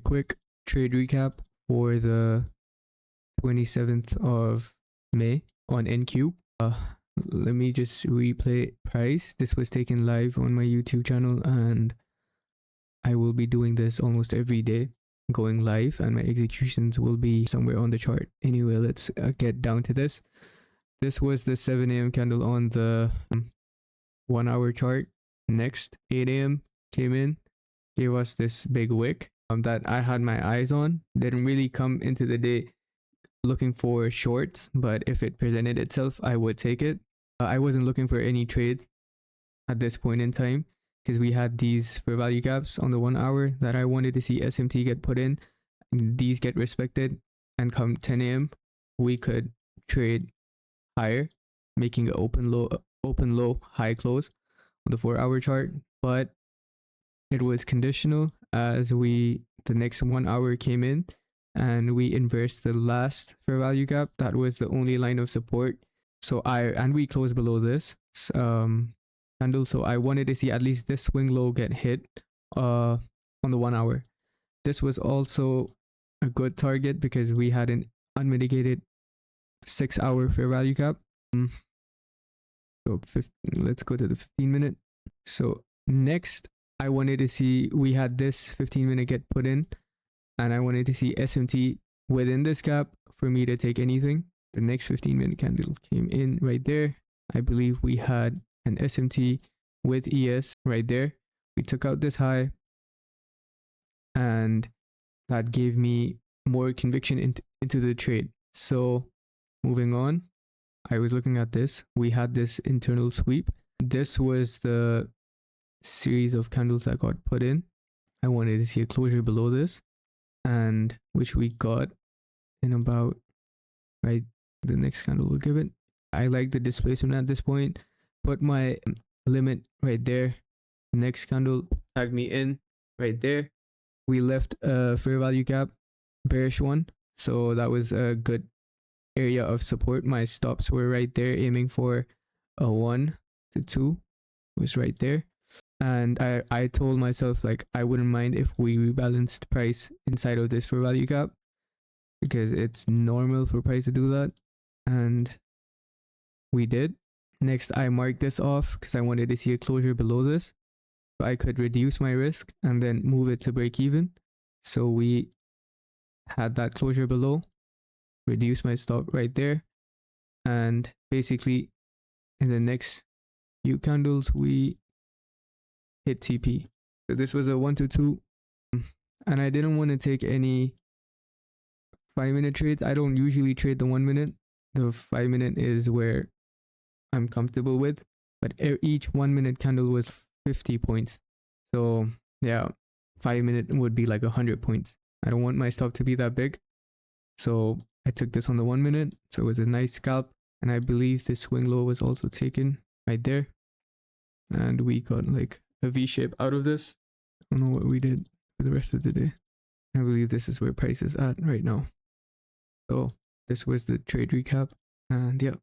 quick trade recap for the 27th of May on NQ. Let me just replay price. This was taken live on my YouTube channel, and I will be doing this almost every day, going live, and my executions will be somewhere on the chart. Anyway, let's get down to this. This was the 7 a.m. candle on the 1 hour chart. Next, 8 a.m. came in, gave us this big wick that I had my eyes on. Didn't really come into the day looking for shorts, but if it presented itself, I would take it. I wasn't looking for any trades at this point in time because we had these fair value gaps on the 1 hour that I wanted to see SMT get put in. These get respected, and come 10 a.m. we could trade higher, making an open low, high close on the 4 hour chart. But it was conditional as the next 1 hour came in and we inversed the last fair value gap. That was the only line of support. So we closed below this candle. So I wanted to see at least this swing low get hit on the 1 hour. This was also a good target because we had an unmitigated 6 hour fair value gap. So let's go to the 15 minute. So next, I wanted to see, we had this 15 minute get put in, and I wanted to see SMT within this gap for me to take anything. The next 15 minute candle came in right there. I believe we had an SMT with ES right there. We took out this high, and that gave me more conviction into the trade. So moving on, I was looking at this. We had this internal sweep. This was the series of candles that got put in. I wanted to see a closure below this, and which we got in about right the next candle will give it. I like the displacement at this point. Put my limit right there. Next candle tagged me in right there. We left a fair value gap, bearish one, so that was a good area of support. My stops were right there, aiming for a 1 to 2 was right there. And I told myself, like, I wouldn't mind if we rebalanced price inside of this fair value gap because it's normal for price to do that, and we did. Next, I marked this off because I wanted to see a closure below this so I could reduce my risk and then move it to break even. So we had that closure below, reduce my stop right there, and basically in the next few candles we hit TP. So this was a 1 to 2, and I didn't want to take any 5 minute trades. I don't usually trade the 1 minute. The 5 minute is where I'm comfortable with, but each 1 minute candle was 50 points. So yeah, 5 minute would be like 100 points. I don't want my stop to be that big, so I took this on the 1 minute. So it was a nice scalp, and I believe this swing low was also taken right there, and we got like a V shape out of this. I don't know what we did for the rest of the day. I believe this is where price is at right now. So this was the trade recap, and yeah.